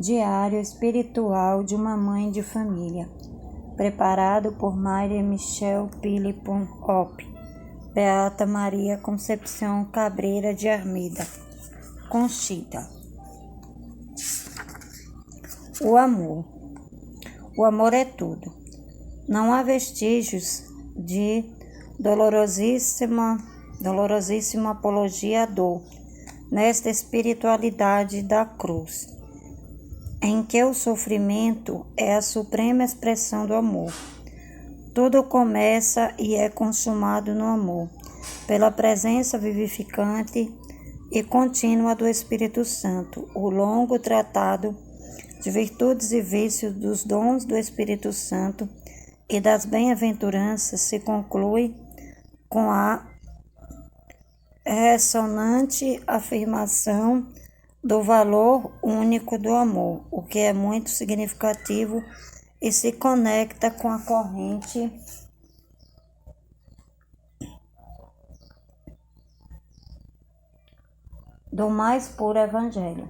Diário espiritual de uma mãe de família, preparado por Maria Michelle Philippon Hoppe, Beata Maria Concepção Cabreira de Armida, Conchita. O amor. O amor é tudo. Não há vestígios de dolorosíssima apologia à dor nesta espiritualidade da cruz, em que o sofrimento é a suprema expressão do amor. Tudo começa e é consumado no amor, pela presença vivificante e contínua do Espírito Santo. O longo tratado de virtudes e vícios dos dons do Espírito Santo e das bem-aventuranças se conclui com a ressonante afirmação do valor único do amor, o que é muito significativo e se conecta com a corrente do mais puro Evangelho.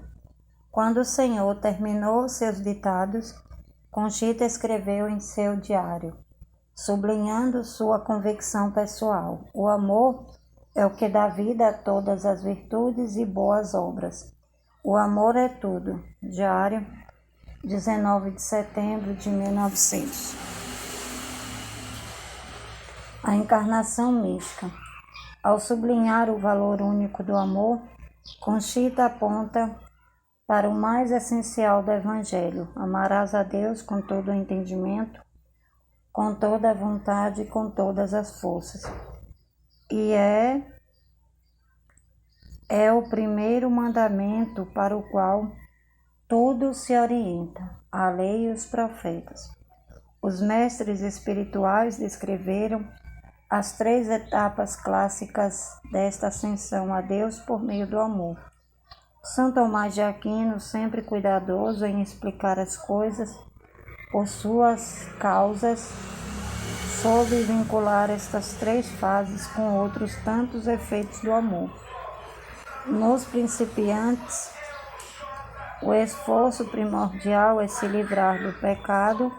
Quando o Senhor terminou seus ditados, Conchita escreveu em seu diário, sublinhando sua convicção pessoal: o amor é o que dá vida a todas as virtudes e boas obras. O amor é tudo. Diário, 19 de setembro de 1900. A encarnação mística. Ao sublinhar o valor único do amor, Conchita aponta para o mais essencial do Evangelho: amarás a Deus com todo o entendimento, com toda a vontade e com todas as forças. E é o primeiro mandamento para o qual tudo se orienta, a lei e os profetas. Os mestres espirituais descreveram as 3 etapas clássicas desta ascensão a Deus por meio do amor. São Tomás de Aquino, sempre cuidadoso em explicar as coisas por suas causas, soube vincular estas 3 fases com outros tantos efeitos do amor. Nos principiantes, o esforço primordial é se livrar do pecado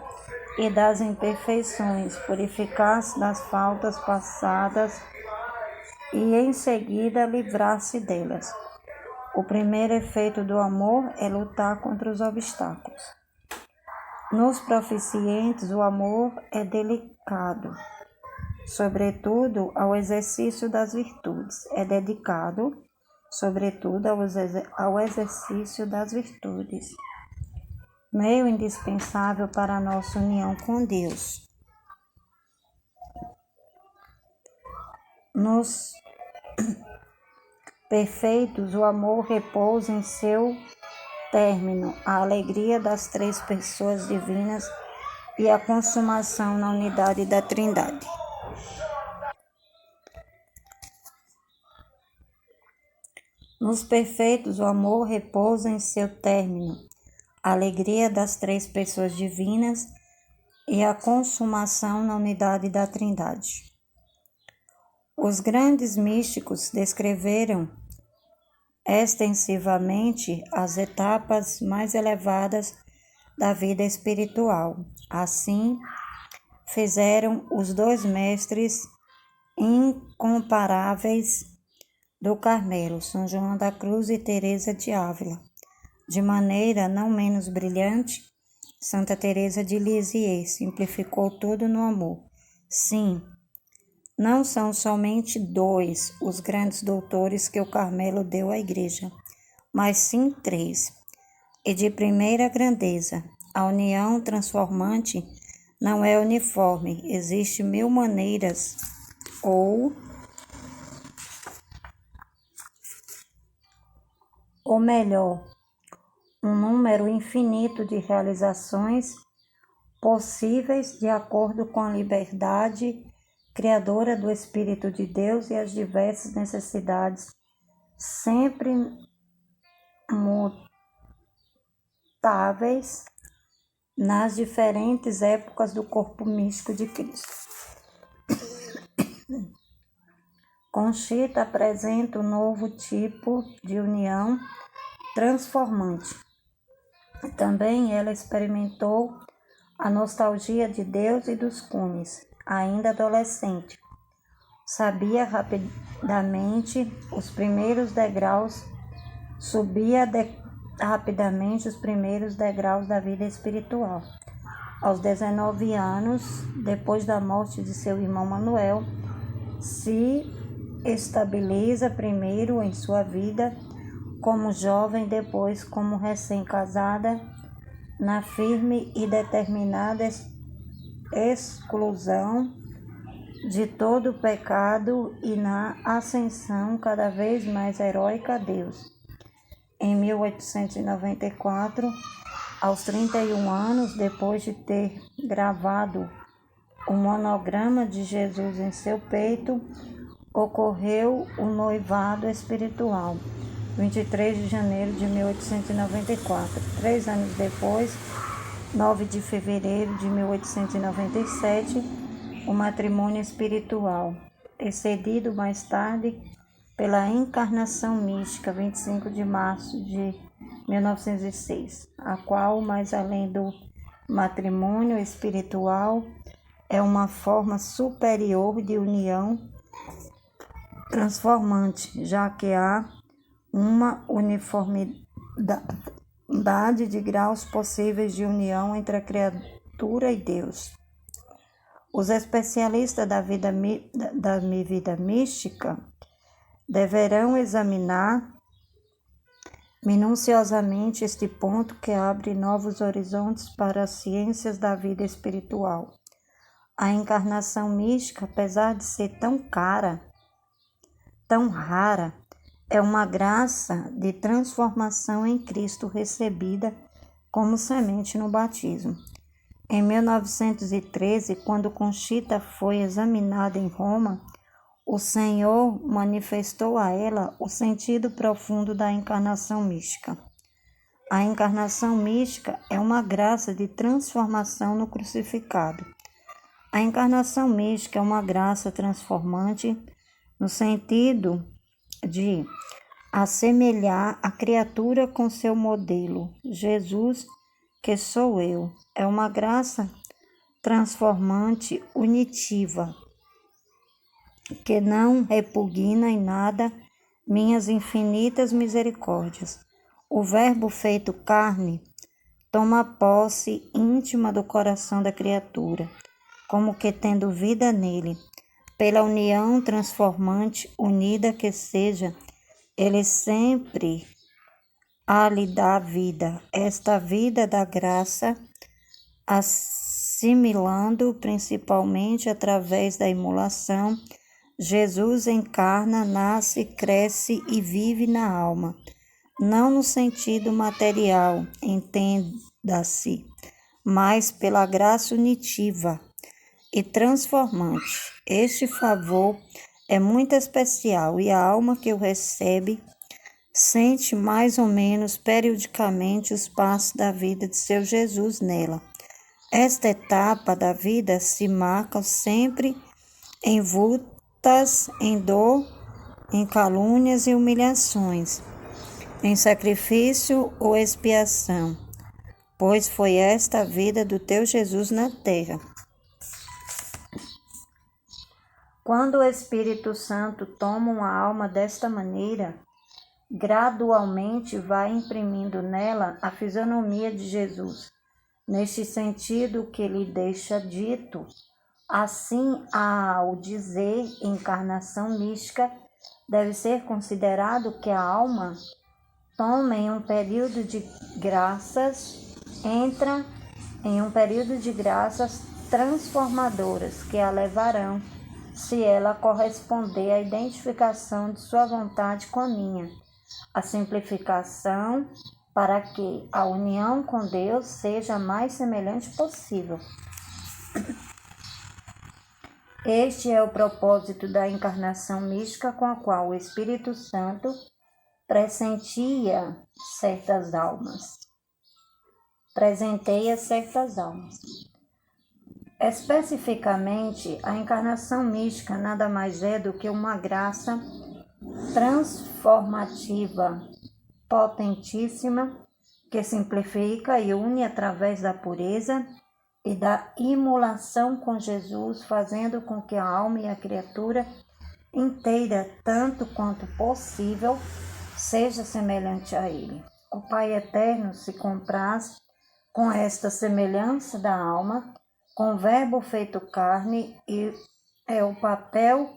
e das imperfeições, purificar-se das faltas passadas e, em seguida, livrar-se delas. O primeiro efeito do amor é lutar contra os obstáculos. Nos proficientes, o amor é delicado, sobretudo ao exercício das virtudes. É dedicado, sobretudo, ao exercício das virtudes, meio indispensável para a nossa união com Deus. Nos perfeitos, o amor repousa em seu término, a alegria das 3 pessoas divinas e a consumação na unidade da Trindade. Nos perfeitos, o amor repousa em seu término, a alegria das 3 pessoas divinas e a consumação na unidade da Trindade. Os grandes místicos descreveram extensivamente as etapas mais elevadas da vida espiritual. Assim, fizeram os 2 mestres incomparáveis do Carmelo, São João da Cruz e Teresa de Ávila. De maneira não menos brilhante, Santa Teresa de Lisieux simplificou tudo no amor. Sim, não são somente 2 os grandes doutores que o Carmelo deu à Igreja, mas sim 3, e de primeira grandeza. A união transformante não é uniforme, existe 1000 maneiras, ou melhor, um número infinito de realizações possíveis de acordo com a liberdade criadora do Espírito de Deus e as diversas necessidades sempre mutáveis nas diferentes épocas do corpo místico de Cristo. Conchita apresenta um novo tipo de união transformante, Também ela experimentou a nostalgia de Deus e dos cumes, ainda adolescente. Sabia rapidamente os primeiros degraus, rapidamente os primeiros degraus da vida espiritual. Aos 19 anos, depois da morte de seu irmão Manuel, se estabiliza primeiro em sua vida como jovem, depois como recém-casada, na firme e determinada exclusão de todo o pecado e na ascensão cada vez mais heróica a Deus. Em 1894, aos 31 anos, depois de ter gravado o monograma de Jesus em seu peito, ocorreu o noivado espiritual, 23 de janeiro de 1894. 3 anos depois, 9 de fevereiro de 1897, o matrimônio espiritual, excedido mais tarde pela encarnação mística, 25 de março de 1906, a qual, mais além do matrimônio espiritual, é uma forma superior de união transformante, já que há uma uniformidade de graus possíveis de união entre a criatura e Deus. Os especialistas da vida mística deverão examinar minuciosamente este ponto que abre novos horizontes para as ciências da vida espiritual. A encarnação mística, apesar de ser tão cara, tão rara, é uma graça de transformação em Cristo recebida como semente no batismo. Em 1913, quando Conchita foi examinada em Roma, o Senhor manifestou a ela o sentido profundo da encarnação mística. A encarnação mística é uma graça de transformação no crucificado. A encarnação mística é uma graça transformante no sentido de assemelhar a criatura com seu modelo, Jesus, que sou eu. É uma graça transformante unitiva, que não repugna em nada minhas infinitas misericórdias. O Verbo feito carne toma posse íntima do coração da criatura, como que tendo vida nele, pela união transformante unida que seja, ele sempre a lhe dá vida, esta vida da graça, assimilando principalmente através da imolação. Jesus encarna, nasce, cresce e vive na alma, não no sentido material, entenda-se, mas pela graça unitiva e transformante. Este favor é muito especial e a alma que o recebe sente mais ou menos periodicamente os passos da vida de seu Jesus nela. Esta etapa da vida se marca sempre envoltas em dor, em calúnias e humilhações, em sacrifício ou expiação, pois foi esta a vida do teu Jesus na terra. Quando o Espírito Santo toma uma alma desta maneira, gradualmente vai imprimindo nela a fisionomia de Jesus, neste sentido que lhe deixa dito. Assim, ao dizer encarnação mística, deve ser considerado que a alma toma em um período de graças, entra em um período de graças transformadoras que a levarão, se ela corresponder à identificação de sua vontade com a minha, a simplificação para que a união com Deus seja a mais semelhante possível. Este é o propósito da encarnação mística com a qual o Espírito Santo presenteia certas almas. Especificamente, a encarnação mística nada mais é do que uma graça transformativa potentíssima que simplifica e une através da pureza e da imolação com Jesus, fazendo com que a alma e a criatura inteira, tanto quanto possível, seja semelhante a Ele. O Pai Eterno se compraz com esta semelhança da alma, com o Verbo feito carne, e é o papel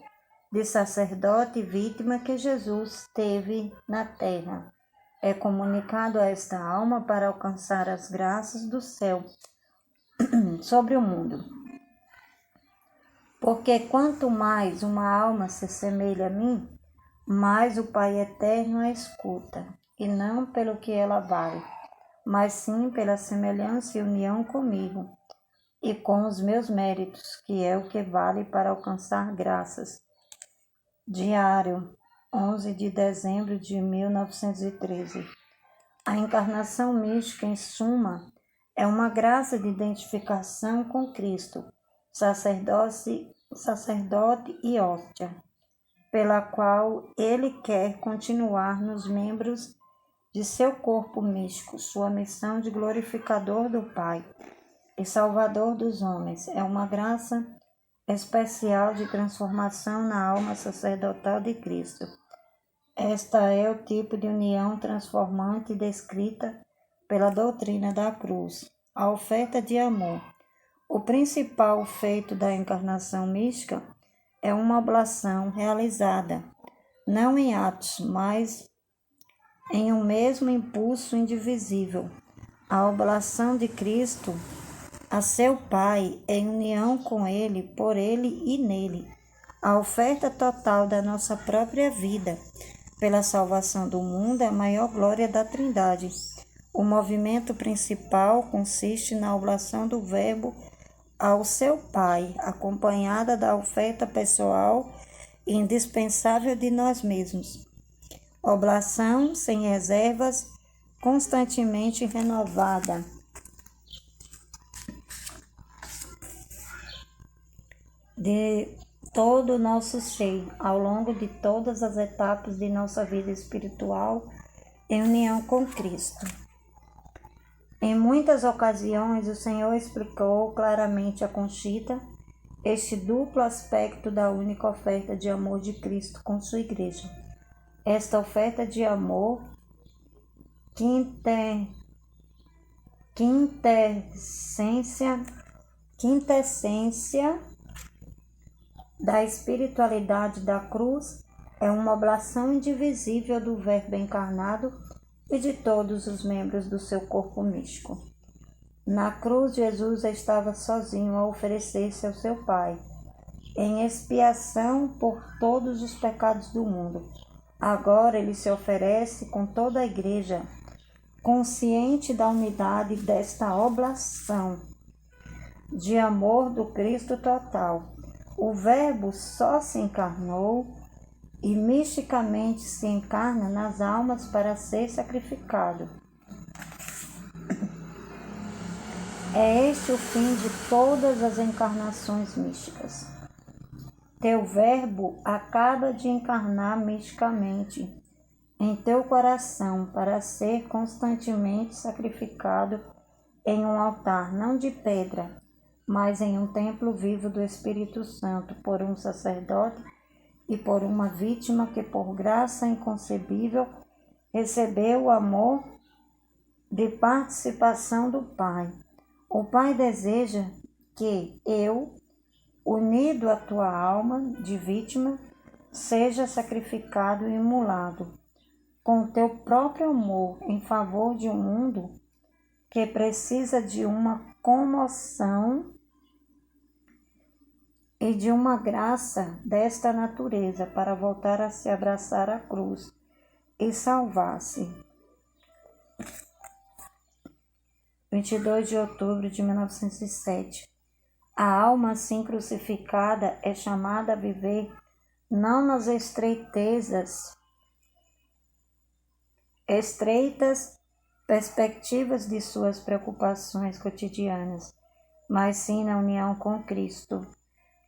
de sacerdote e vítima que Jesus teve na terra. É comunicado a esta alma para alcançar as graças do céu sobre o mundo. Porque quanto mais uma alma se assemelha a mim, mais o Pai Eterno a escuta, e não pelo que ela vale, mas sim pela semelhança e união comigo, e com os meus méritos, que é o que vale para alcançar graças. Diário, 11 de dezembro de 1913. A encarnação mística, em suma, é uma graça de identificação com Cristo, sacerdote e hóstia, pela qual Ele quer continuar nos membros de seu corpo místico, sua missão de glorificador do Pai e Salvador dos homens. É uma graça especial de transformação na alma sacerdotal de Cristo. Esta é o tipo de união transformante descrita pela doutrina da cruz, a oferta de amor. O principal feito da encarnação mística é uma oblação realizada, não em atos, mas em um mesmo impulso indivisível. A oblação de Cristo a seu Pai em união com Ele, por Ele e nele. A oferta total da nossa própria vida pela salvação do mundo é a maior glória da Trindade. O movimento principal consiste na oblação do Verbo ao seu Pai, acompanhada da oferta pessoal e indispensável de nós mesmos. Oblação sem reservas, constantemente renovada. De todo o nosso ser, ao longo de todas as etapas de nossa vida espiritual, em união com Cristo. Em muitas ocasiões, o Senhor explicou claramente a Conchita este duplo aspecto da única oferta de amor de Cristo com sua Igreja. Esta oferta de amor, quintessência da espiritualidade da cruz, é uma oblação indivisível do Verbo encarnado e de todos os membros do seu corpo místico. Na cruz, Jesus estava sozinho a oferecer-se ao seu Pai, em expiação por todos os pecados do mundo. Agora ele se oferece com toda a Igreja, consciente da unidade desta oblação de amor do Cristo total. O Verbo só se encarnou e misticamente se encarna nas almas para ser sacrificado. É este o fim de todas as encarnações místicas. Teu Verbo acaba de encarnar misticamente em teu coração para ser constantemente sacrificado em um altar não de pedra, mas em um templo vivo do Espírito Santo, por um sacerdote e por uma vítima que, por graça inconcebível, recebeu o amor de participação do Pai. O Pai deseja que eu, unido à tua alma de vítima, seja sacrificado e imolado, com teu próprio amor em favor de um mundo que precisa de uma comoção e de uma graça desta natureza para voltar a se abraçar à cruz e salvar-se. 22 de outubro de 1907. A alma assim crucificada é chamada a viver não nas estreitas perspectivas de suas preocupações cotidianas, mas sim na união com Cristo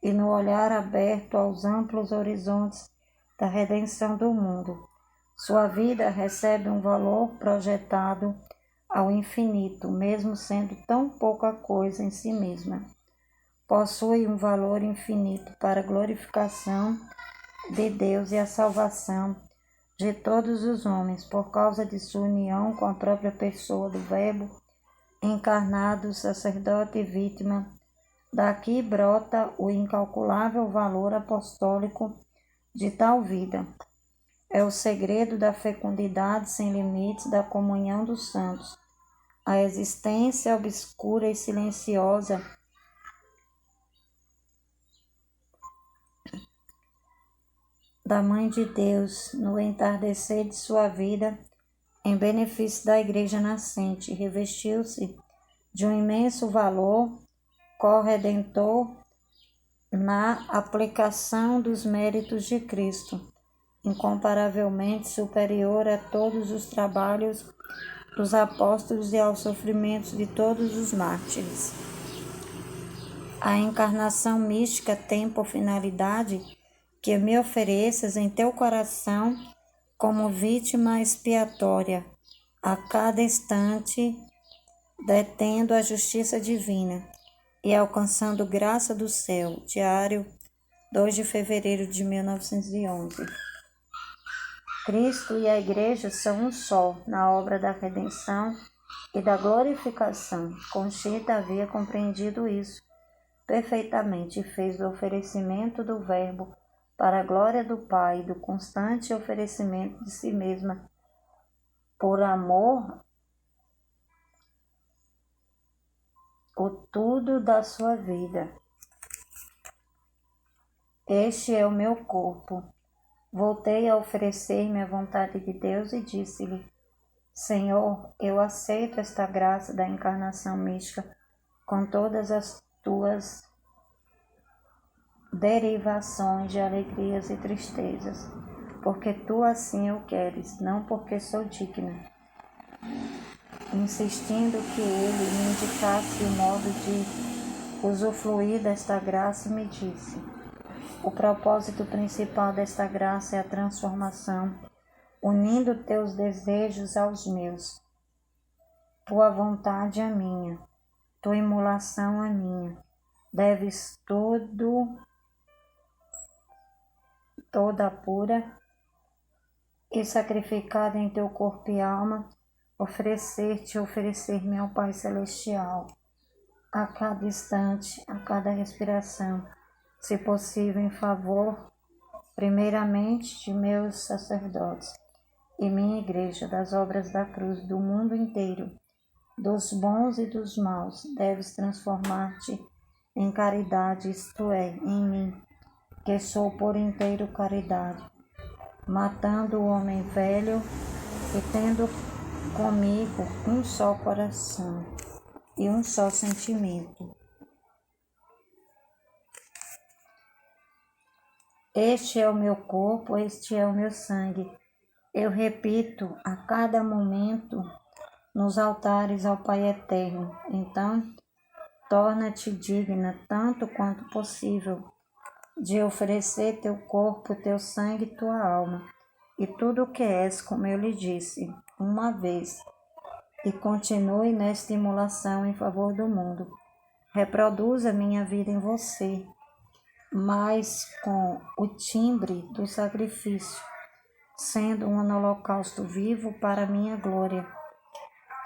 e no olhar aberto aos amplos horizontes da redenção do mundo. Sua vida recebe um valor projetado ao infinito, mesmo sendo tão pouca coisa em si mesma. Possui um valor infinito para a glorificação de Deus e a salvação de todos os homens, por causa de sua união com a própria pessoa do Verbo encarnado, sacerdote e vítima. Daqui brota o incalculável valor apostólico de tal vida. É o segredo da fecundidade sem limites da comunhão dos santos, a existência obscura e silenciosa da Mãe de Deus no entardecer de sua vida em benefício da Igreja nascente, revestiu-se de um imenso valor corredentor na aplicação dos méritos de Cristo, incomparavelmente superior a todos os trabalhos dos apóstolos e aos sofrimentos de todos os mártires. A encarnação mística tem por finalidade que me ofereças em teu coração como vítima expiatória, a cada instante detendo a justiça divina e alcançando graça do céu. Diário 2 de fevereiro de 1911. Cristo e a Igreja são um só na obra da redenção e da glorificação. Conchita havia compreendido isso perfeitamente e fez do oferecimento do Verbo para a glória do Pai, do constante oferecimento de si mesma por amor, o tudo da sua vida. Este é o meu corpo. Voltei a oferecer-me à vontade de Deus e disse-lhe: Senhor, eu aceito esta graça da encarnação mística com todas as tuas derivações de alegrias e tristezas, porque tu assim o queres, não porque sou digna. Insistindo que ele me indicasse o modo de usufruir desta graça, me disse: o propósito principal desta graça é a transformação, unindo teus desejos aos meus, tua vontade à minha, tua imolação à minha. Deves toda pura e sacrificada em teu corpo e alma, oferecer-me ao Pai Celestial, a cada instante, a cada respiração, se possível em favor, primeiramente, de meus sacerdotes e minha Igreja, das obras da cruz, do mundo inteiro, dos bons e dos maus. Deves transformar-te em caridade, isto é, em mim, que sou por inteiro caridade, matando o homem velho e tendo comigo um só coração e um só sentimento. Este é o meu corpo, este é o meu sangue. Eu repito a cada momento nos altares ao Pai Eterno. Então, torna-te digna, tanto quanto possível, de oferecer teu corpo, teu sangue e tua alma, e tudo o que és, como eu lhe disse uma vez, e continue nesta imolação em favor do mundo. Reproduza minha vida em você, mas com o timbre do sacrifício, sendo um holocausto vivo para minha glória.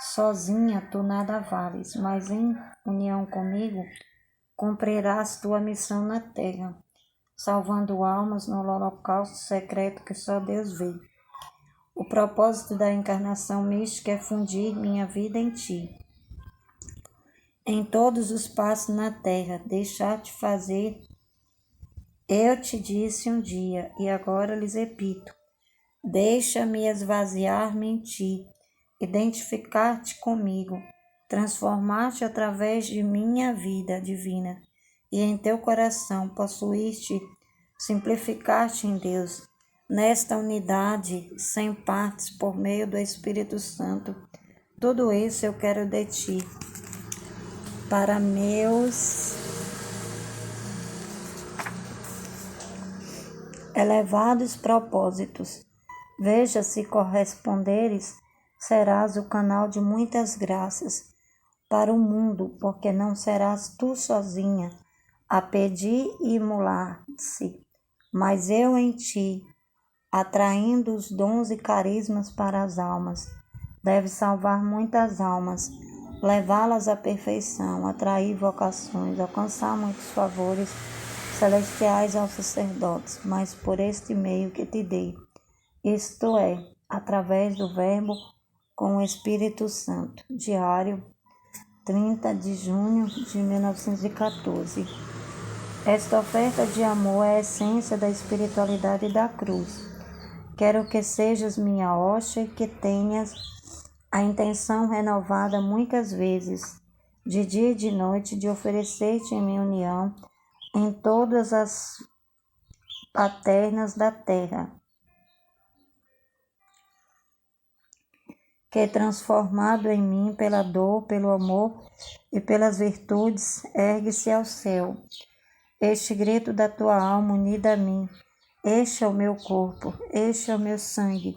Sozinha tu nada vales, mas em união comigo cumprirás tua missão na terra, salvando almas no holocausto secreto que só Deus vê. O propósito da encarnação mística é fundir minha vida em ti. Em todos os passos na terra, deixar-te fazer. Eu te disse um dia, e agora lhes repito: deixa-me esvaziar-me em ti, identificar-te comigo, transformar-te através de minha vida divina, e em teu coração possuir-te, simplificar-te em Deus, nesta unidade, sem partes, por meio do Espírito Santo. Tudo isso eu quero de ti, para meus elevados propósitos. Veja se corresponderes serás o canal de muitas graças para o mundo, porque não serás tu sozinha a pedir e imolar-se, mas eu em ti, atraindo os dons e carismas para as almas. Deves salvar muitas almas, levá-las à perfeição, atrair vocações, alcançar muitos favores celestiais aos sacerdotes, mas por este meio que te dei, isto é, através do Verbo com o Espírito Santo. Diário, 30 de junho de 1914. Esta oferta de amor é a essência da espiritualidade da cruz. Quero que sejas minha hóstia e que tenhas a intenção renovada muitas vezes, de dia e de noite, de oferecer-te em minha união em todas as paternas da terra, que transformado em mim pela dor, pelo amor e pelas virtudes, ergue-se ao céu. Este grito da tua alma unida a mim, este é o meu corpo, este é o meu sangue,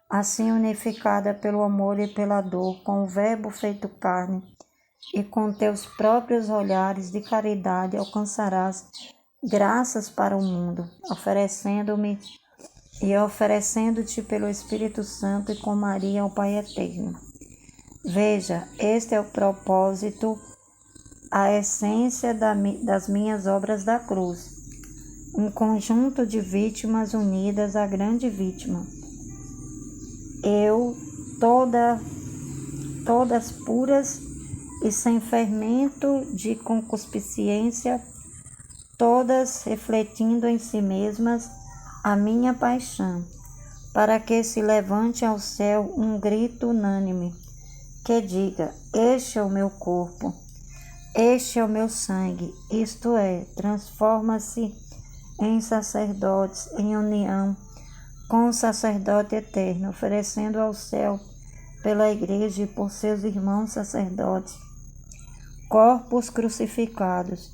assim unificada pelo amor e pela dor, com o Verbo feito carne, e com teus próprios olhares de caridade alcançarás graças para o mundo, oferecendo-te pelo Espírito Santo e com Maria ao Pai Eterno. Veja, este é o propósito, a essência das minhas obras da cruz, um conjunto de vítimas unidas à grande vítima. Eu, todas puras e sem fermento de concupiscência, todas refletindo em si mesmas a minha paixão, para que se levante ao céu um grito unânime, que diga, este é o meu corpo, este é o meu sangue, isto é, transforma-se em sacerdotes em união com o sacerdote eterno, oferecendo ao céu pela igreja e por seus irmãos sacerdotes, corpos crucificados,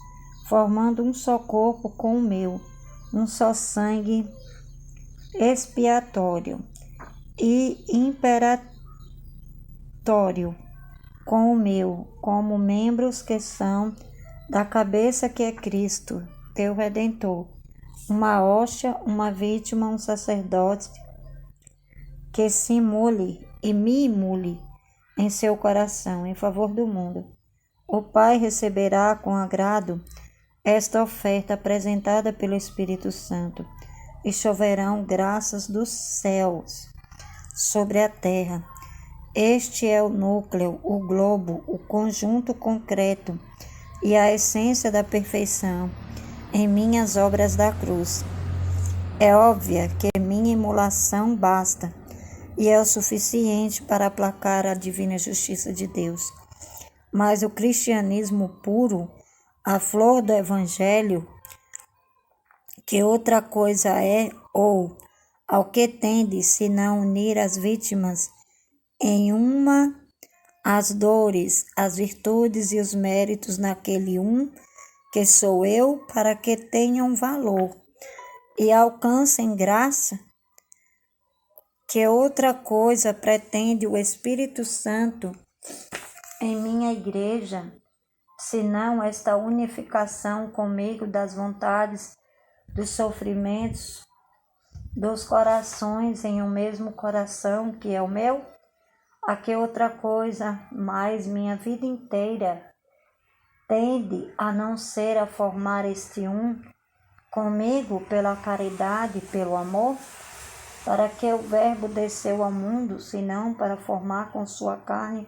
formando um só corpo com o meu, um só sangue expiatório e imperatório com o meu, como membros que são da cabeça que é Cristo, teu Redentor, uma hóstia, uma vítima, um sacerdote que se imule e me imule em seu coração em favor do mundo. O Pai receberá com agrado esta oferta apresentada pelo Espírito Santo, e choverão graças dos céus sobre a terra. Este é o núcleo, o globo, o conjunto concreto e a essência da perfeição em minhas obras da cruz. É óbvio que minha imolação basta e é o suficiente para aplacar a divina justiça de Deus. Mas o cristianismo puro, a flor do Evangelho, que outra coisa é, ou ao que tende, se não unir as vítimas em uma, as dores, as virtudes e os méritos naquele um, que sou eu, para que tenham valor e alcancem graça, que outra coisa pretende o Espírito Santo em minha igreja, senão esta unificação comigo das vontades, dos sofrimentos, dos corações em um mesmo coração, que é o meu? A que outra coisa mais minha vida inteira tende a não ser a formar este um comigo pela caridade, pelo amor? Para que o Verbo desceu ao mundo, senão para formar com sua carne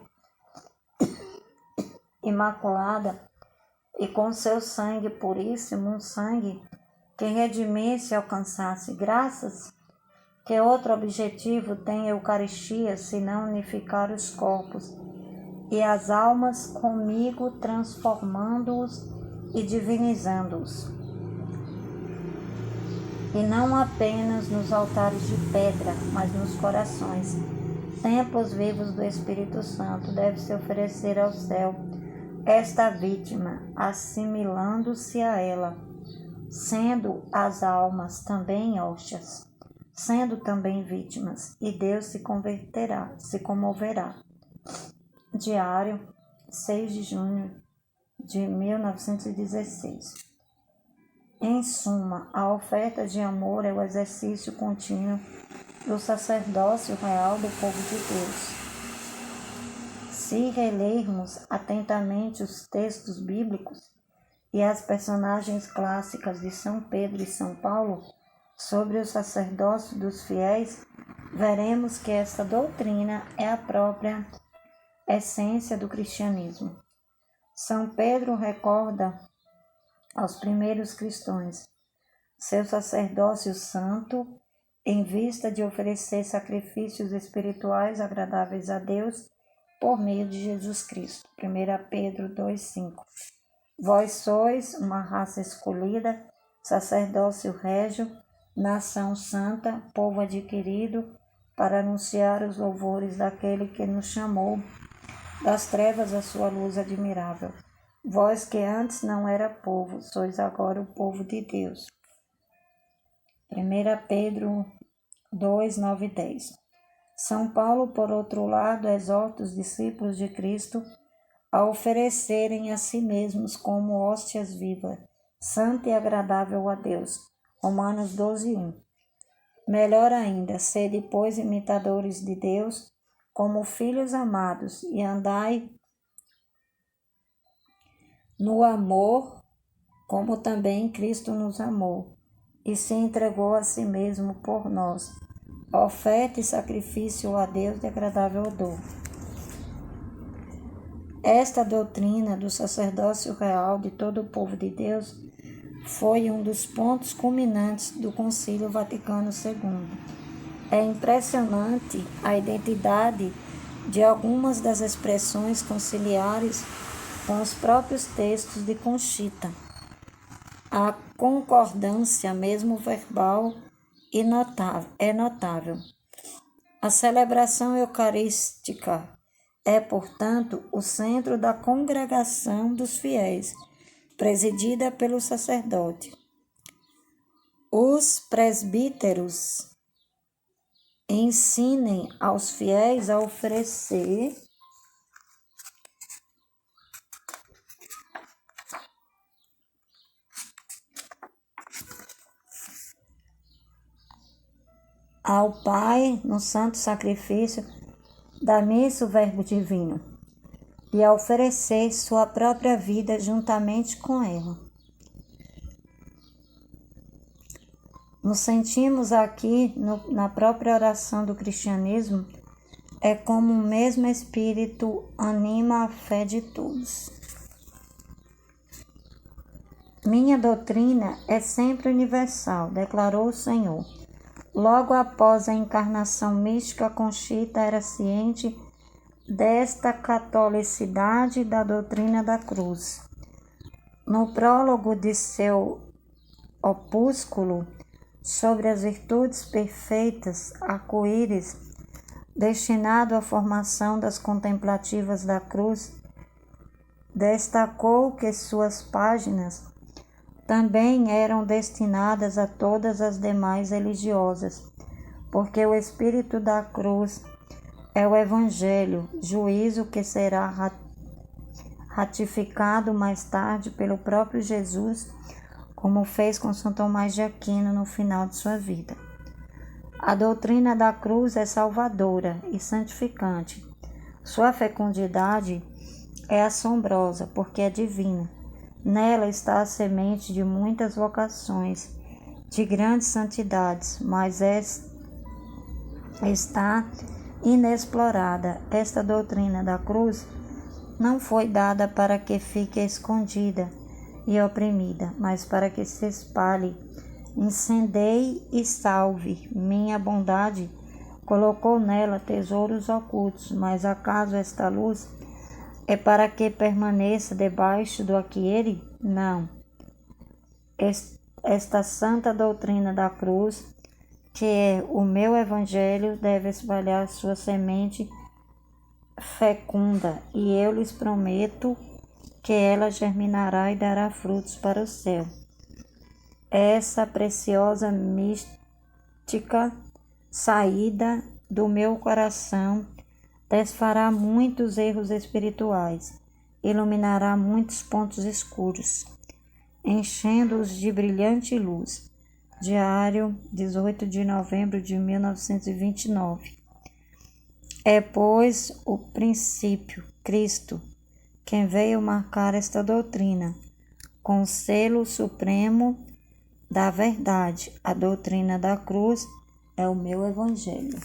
imaculada e com seu sangue puríssimo, um sangue que redimisse e alcançasse graças? Que outro objetivo tem a Eucaristia, senão unificar os corpos e as almas comigo, transformando-os e divinizando-os? E não apenas nos altares de pedra, mas nos corações, templos vivos do Espírito Santo, deve-se oferecer ao céu esta vítima, assimilando-se a ela, sendo as almas também hóstias, sendo também vítimas, e Deus se comoverá. Diário, 6 de junho de 1916. Em suma, a oferta de amor é o exercício contínuo do sacerdócio real do povo de Deus. Se relermos atentamente os textos bíblicos e as personagens clássicas de São Pedro e São Paulo sobre o sacerdócio dos fiéis, veremos que esta doutrina é a própria essência do cristianismo. São Pedro recorda aos primeiros cristãos seu sacerdócio santo em vista de oferecer sacrifícios espirituais agradáveis a Deus por meio de Jesus Cristo. 1 Pedro 2,5. Vós sois uma raça escolhida, sacerdócio régio, nação santa, povo adquirido, para anunciar os louvores daquele que nos chamou das trevas à sua luz admirável. Vós que antes não era povo, sois agora o povo de Deus. 1 Pedro 2, 9 e 10. São Paulo, por outro lado, exorta os discípulos de Cristo a oferecerem a si mesmos como hóstias vivas, santa e agradável a Deus. Romanos 12, 1. Melhor ainda, sede, pois, imitadores de Deus, como filhos amados, e andai no amor, como também Cristo nos amou, e se entregou a si mesmo por nós, oferta e sacrifício a Deus de agradável odor. Esta doutrina do sacerdócio real de todo o povo de Deus foi um dos pontos culminantes do Concílio Vaticano II. É impressionante a identidade de algumas das expressões conciliares com os próprios textos de Conchita. A concordância, mesmo verbal, é notável. A celebração eucarística é, portanto, o centro da congregação dos fiéis, presidida pelo sacerdote. Os presbíteros ensinem aos fiéis a oferecer ao Pai no santo sacrifício da missa o Verbo Divino e a oferecer sua própria vida juntamente com ela. Nos sentimos aqui na própria oração do cristianismo, é como o mesmo Espírito anima a fé de todos. Minha doutrina é sempre universal, declarou o Senhor. Logo após a encarnação mística, Conchita era ciente desta catolicidade da doutrina da cruz. No prólogo de seu opúsculo sobre as virtudes perfeitas, arco-íris, destinado à formação das contemplativas da cruz, destacou que suas páginas também eram destinadas a todas as demais religiosas, porque o espírito da cruz é o Evangelho, juízo que será ratificado mais tarde pelo próprio Jesus, como fez com São Tomás de Aquino no final de sua vida. A doutrina da cruz é salvadora e santificante. Sua fecundidade é assombrosa, porque é divina. Nela está a semente de muitas vocações, de grandes santidades, mas está inexplorada. Esta doutrina da cruz não foi dada para que fique escondida e oprimida, mas para que se espalhe, incendeie e salve. Minha bondade colocou nela tesouros ocultos, mas acaso esta luz é para que permaneça debaixo do alqueire? Não. Esta santa doutrina da cruz, que é o meu evangelho, deve espalhar sua semente fecunda, e eu lhes prometo que ela germinará e dará frutos para o céu. Essa preciosa mística saída do meu coração desfará muitos erros espirituais, iluminará muitos pontos escuros, enchendo-os de brilhante luz. Diário, 18 de novembro de 1929. É, pois, o princípio, Cristo, quem veio marcar esta doutrina, com o selo supremo da verdade. A doutrina da cruz é o meu evangelho.